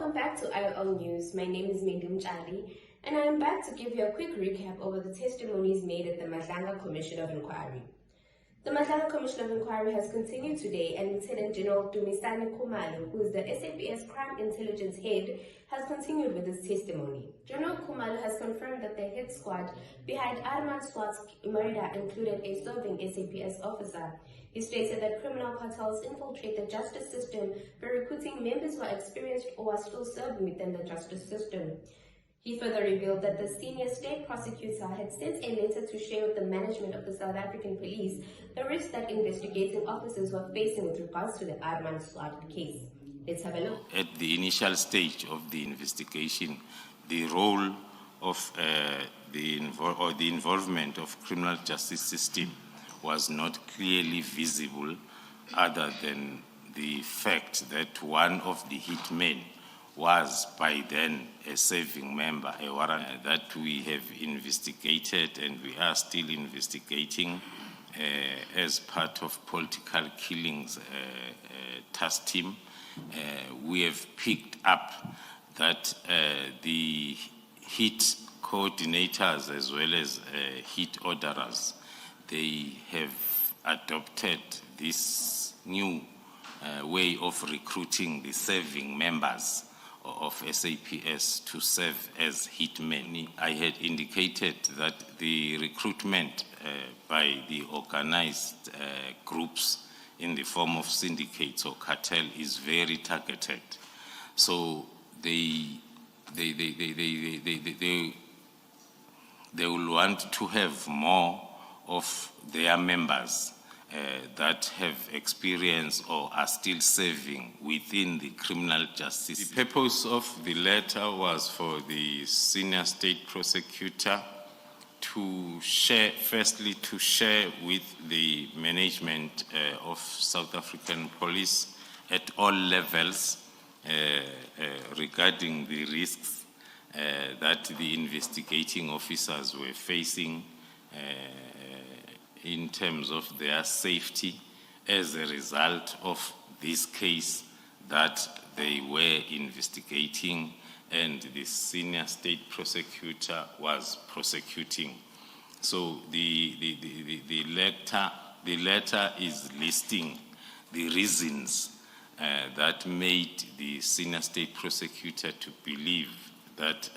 Welcome back to IOL News. My name is Medim Chali, and I am back to give you a quick recap over the testimonies made at the Madlanga Commission of Inquiry. The Madlanga Commission of Inquiry has continued today, and Lieutenant General Dumisani Khumalo, who is the SAPS Crime Intelligence head, has continued with his testimony. General Khumalo has confirmed that the hit squad behind Armand Swart's murder included a serving SAPS officer. He stated that criminal cartels infiltrate the justice system by recruiting members who are experienced or are still serving within the justice system. He further revealed that the senior state prosecutor had sent a letter to share with the management of the South African police the risk that investigating officers were facing with regards to the Armand Swart case. Let's have a look. At the initial stage of the investigation, the role of the involvement of criminal justice system was not clearly visible, other than the fact that one of the hitmen was by then a serving member, a warrant that we have investigated and we are still investigating as part of political killings task team. We have picked up that the hit coordinators as well as hit orderers, they have adopted this new way of recruiting the serving members of SAPS to serve as hitmen. I had indicated that the recruitment by the organized groups in the form of syndicates or cartel is very targeted. So they will want to have more of their members that have experience or are still serving within the criminal justice. The purpose of the letter was for the senior state prosecutor to share, firstly, to share with the management of South African police at all levels regarding the risks that the investigating officers were facing in terms of their safety as a result of this case that they were investigating and the senior state prosecutor was prosecuting. So the letter is listing the reasons that made the senior state prosecutor to believe that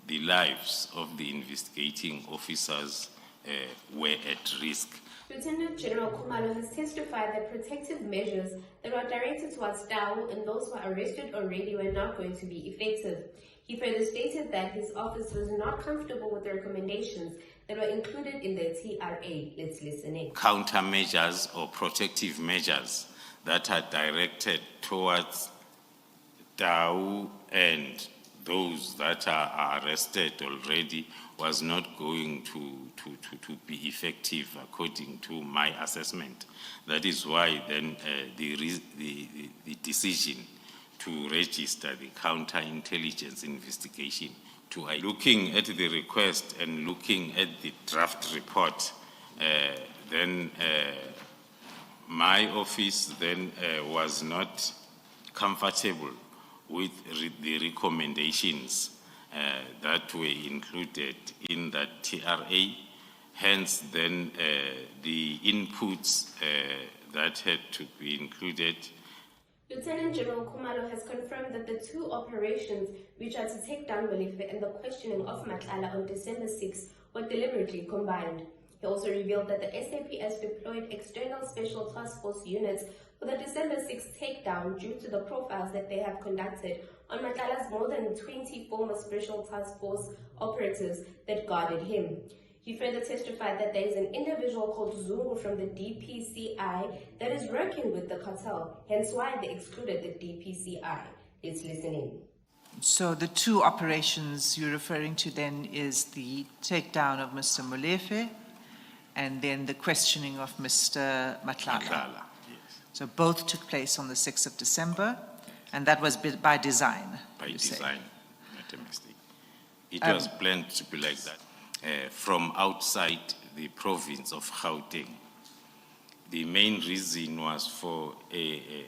the lives of the investigating officers were at risk. Lieutenant General Khumalo has testified that protective measures that were directed towards Tau and those who were arrested already were not going to be effective. He further stated that his office was not comfortable with the recommendations that were included in the TRA. Let's listen in. Countermeasures or protective measures that are directed towards Tau and those that are arrested already was not going to be effective according to my assessment. That is why then the decision to register the counterintelligence investigation. Looking at the request and looking at the draft report, then my office then was not comfortable with the recommendations that were included in that TRA. Hence, then the inputs that had to be included. Lieutenant General Khumalo has confirmed that the two operations, which are to take down Molefe and the questioning of Matlala on December 6, were deliberately combined. He also revealed that the SAPS deployed external special task force units for the December 6 takedown due to the profiles that they have conducted on Matlala's more than 20 former special task force operatives that guarded him. He further testified that there is an individual called Zungu from the DPCI that is working with the cartel, hence why they excluded the DPCI. Let's listen in. So the two operations you're referring to then is the takedown of Mr. Molefe and then the questioning of Mr. Matlala. Yes. So both took place on the 6th of December, and that was by design. By design, not a mistake. It was planned to be like that. From outside the province of Gauteng. The main reason was for a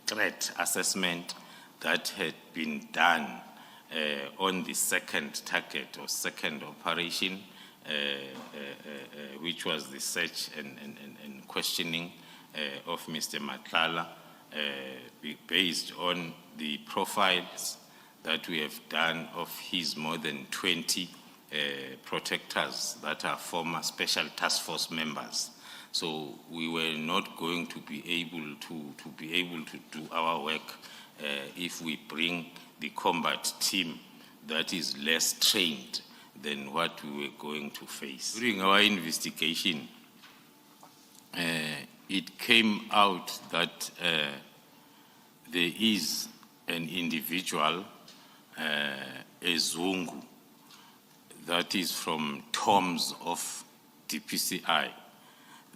threat assessment that had been done on the second target or second operation, which was the search and questioning of Mr. Matlala, based on the profiles that we have done of his more than 20 protectors that are former special task force members. So we were not going to be able to do our work if we bring the combat team that is less trained than what we were going to face. During our investigation, it came out that there is an individual, a Zungu, that is from Toms of DPCI,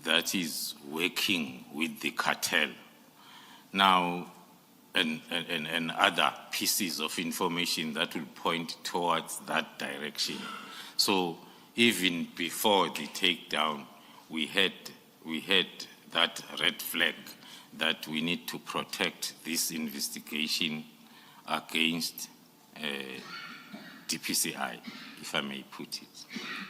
that is working with the cartel. Now, and other pieces of information that will point towards that direction. So even before the takedown, we had that red flag that we need to protect this investigation against DPCI, if I may put it.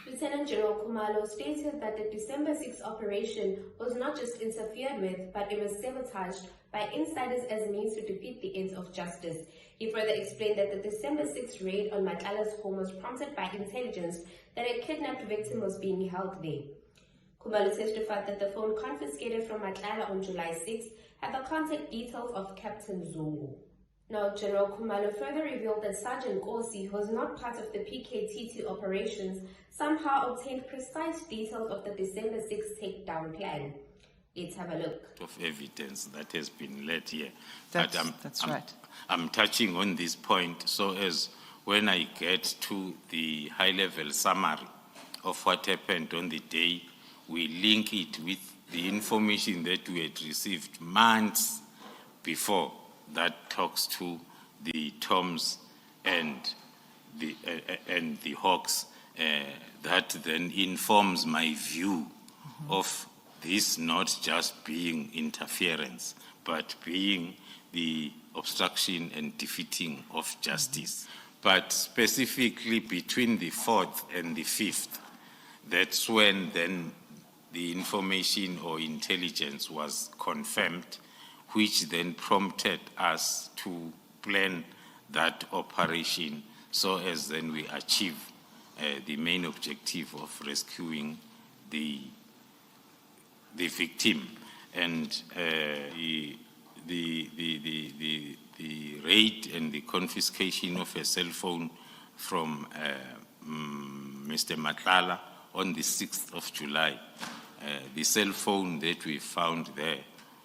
Lieutenant General Khumalo stated that the December 6th operation was not just interfered with, but it was sabotaged by insiders as a means to defeat the ends of justice. He further explained that the December 6th raid on Matlala's home was prompted by intelligence that a kidnapped victim was being held there. Khumalo testified that the phone confiscated from Matlala on July 6th had the contact details of Captain Zungu. Now, General Khumalo further revealed that Sergeant Kosi, who was not part of the PKTT operations, somehow obtained precise details of the December 6th takedown plan. Let's have a look. Of evidence that has been led here. That's right. I'm touching on this point so as when I get to the high-level summary of what happened on the day, we link it with the information that we had received months before that talks to the Toms and the Hawks, that then informs my view of this not just being interference, but being the obstruction and defeating of justice. But specifically between the 4th and the 5th, that's when then the information or intelligence was confirmed, which then prompted us to plan that operation so as then we achieve the main objective of rescuing the victim. And the raid and the confiscation of a cell phone from Mr. Matlala on the 6th of July. The cell phone that we found there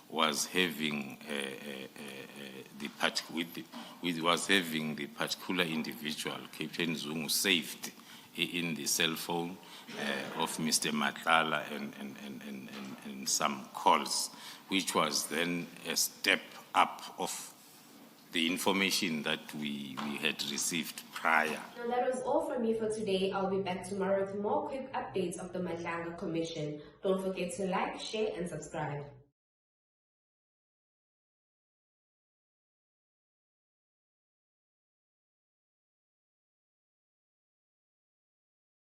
was having the particular individual, Captain Zungu, saved in the cell phone of Mr. Matlala and some calls, which was then a step up of the information that we had received prior. Now that was all from me for today. I'll be back tomorrow with more quick updates of the Madlanga Commission. Don't forget to like, share and subscribe.